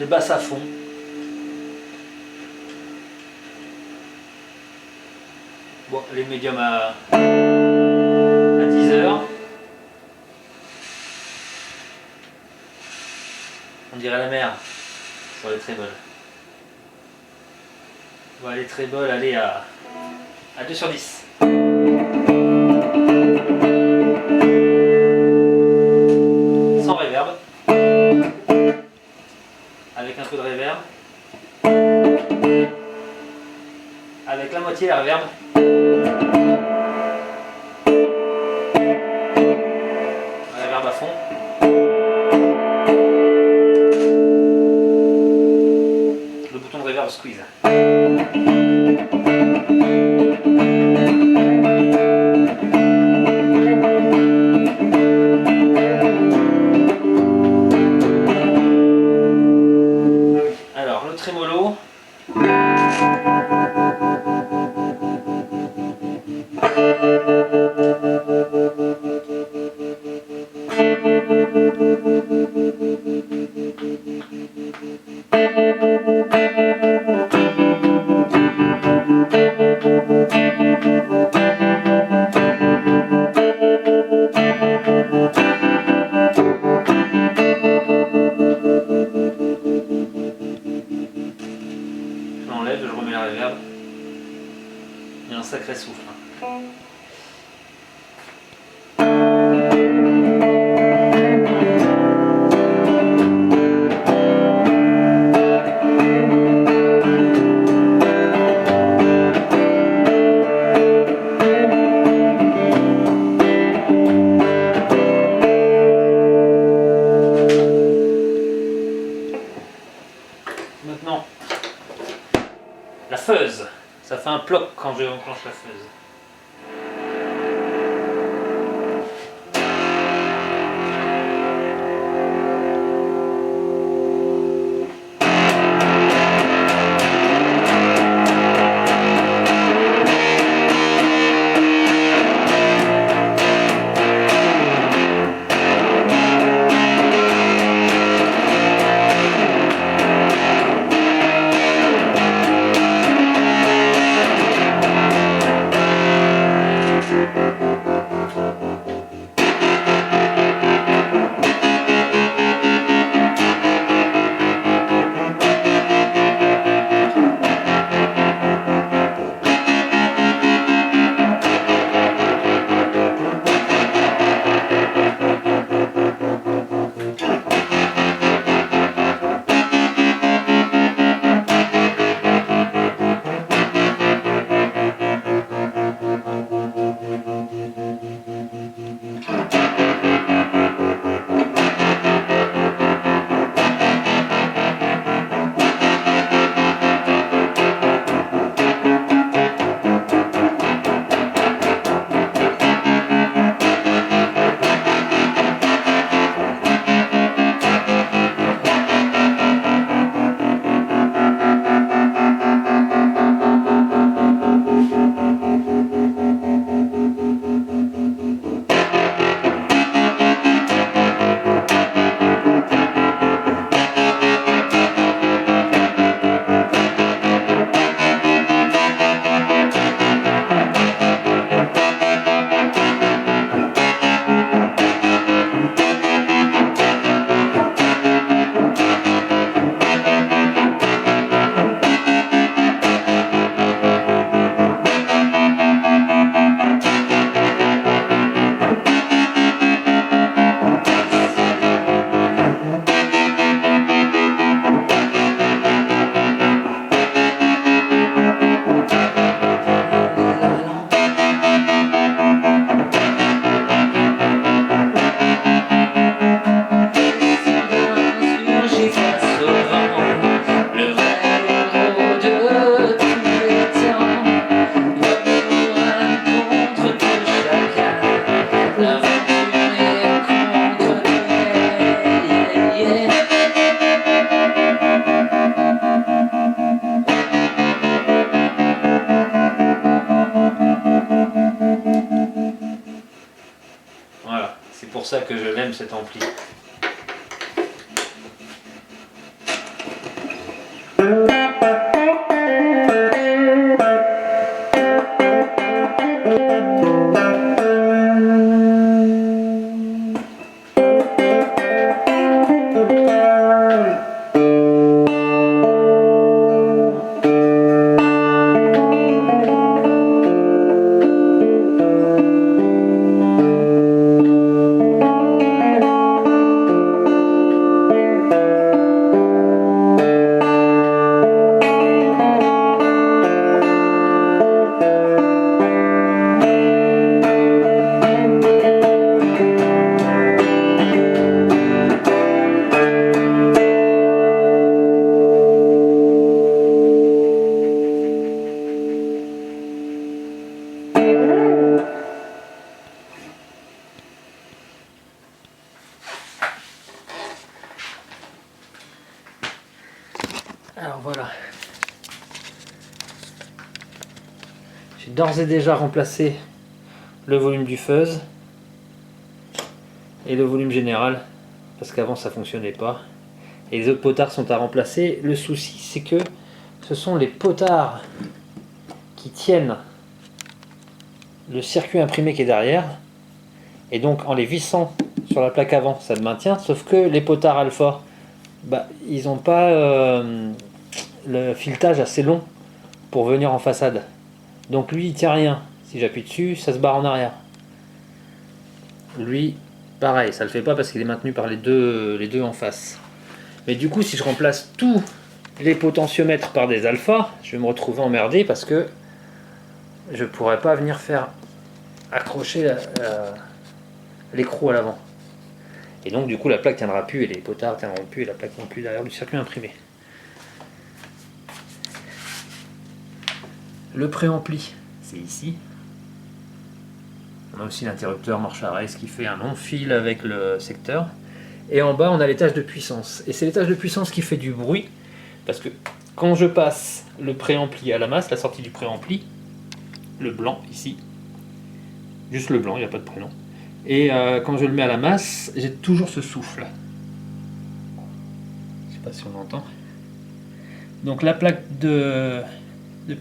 basses à fond. Bon, les médiums à 10 heures. On dirait la mer sur les trébols. Bon, les trébols, aller à 2 sur 10. Sans reverb. Avec un peu de reverb. Avec la moitié la reverb. Reverb à fond. Le bouton de reverb squeeze. Alors le trémolo. Je l'enlève, je remets la reverb. Il y a un sacré souffle. Maintenant, la fuzz. Ça fait un ploc quand je enclenche la fuzz. C'est pour ça que je l'aime cet ampli. Alors voilà. J'ai d'ores et déjà remplacé le volume du fuzz et le volume général parce qu'avant ça fonctionnait pas. Et les autres potards sont à remplacer. Le souci c'est que ce sont les potards qui tiennent le circuit imprimé qui est derrière. Et donc en les vissant sur la plaque avant, ça le maintient. Sauf que les potards alpha, ils n'ont pas le filetage assez long pour venir en façade. Donc lui il tient rien. Si j'appuie dessus, ça se barre en arrière. Lui, pareil, ça le fait pas parce qu'il est maintenu par les deux en face. Mais du coup, si je remplace tous les potentiomètres par des alphas, je vais me retrouver emmerdé parce que je pourrais pas venir faire accrocher l'écrou à l'avant. Et donc du coup la plaque tiendra plus et les potards tiendront plus et la plaque non plus derrière du circuit imprimé. Le préampli, c'est ici. On a aussi l'interrupteur marche arrêt, ce qui fait un long fil avec le secteur. Et en bas on a l'étage de puissance. Et c'est l'étage de puissance qui fait du bruit parce que quand je passe le préampli à la masse, la sortie du préampli, le blanc ici, juste le blanc, il n'y a pas de prénom. Et quand je le mets à la masse, j'ai toujours ce souffle. Je sais pas si on entend. Donc la plaque de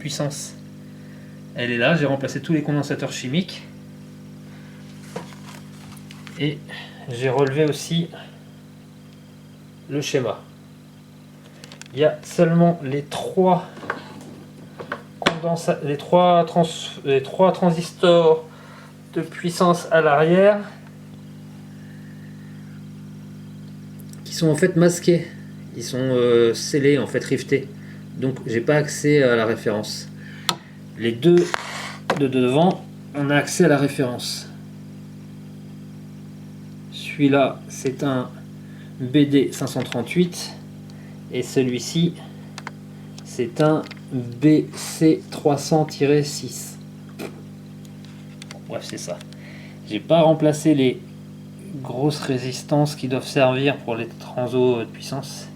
puissance, elle est là. J'ai remplacé tous les condensateurs chimiques. Et j'ai relevé aussi le schéma. Il y a seulement les trois transistors de puissance à l'arrière qui sont en fait masqués. Ils sont scellés, en fait riftés. Donc j'ai pas accès à la référence. Les deux de devant, on a accès à la référence. Celui-là, c'est un BD 538 et celui-ci, c'est un BC 300-6. Bref, c'est ça. J'ai pas remplacé les grosses résistances qui doivent servir pour les transos de puissance.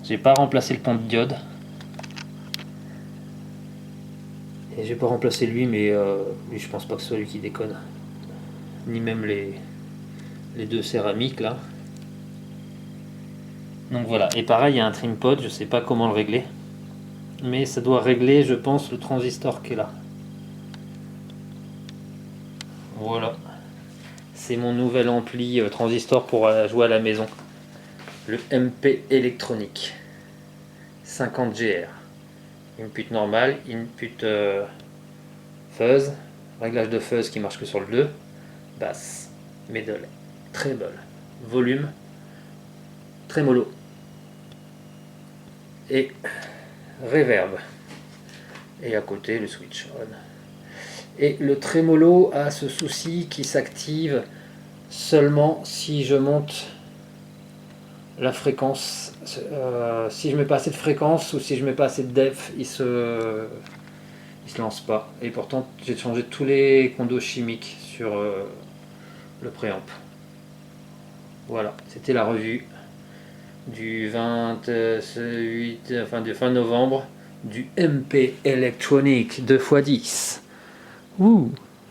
J'ai pas remplacé le pont de diode. Et j'ai pas remplacé lui, mais lui, je pense pas que ce soit lui qui déconne. Ni même les deux céramiques là. Donc voilà. Et pareil, il y a un trim pod, je sais pas comment le régler. Mais ça doit régler, je pense, le transistor qui est là. Voilà. C'est mon nouvel ampli transistor pour jouer à la maison. Le MP électronique 50 GR. Input normal, input fuzz, réglage de fuzz qui marche que sur le 2, basse, middle, treble, volume, tremolo et reverb. Et à côté le switch on. Et le tremolo a ce souci qui s'active seulement si je monte la fréquence. Si je mets pas assez de fréquence ou si je mets pas assez de def, il se lance pas. Et pourtant j'ai changé tous les condos chimiques sur le préamp. Voilà, c'était la revue du 28, enfin de fin novembre du MP Electronic 2x10. Ouh.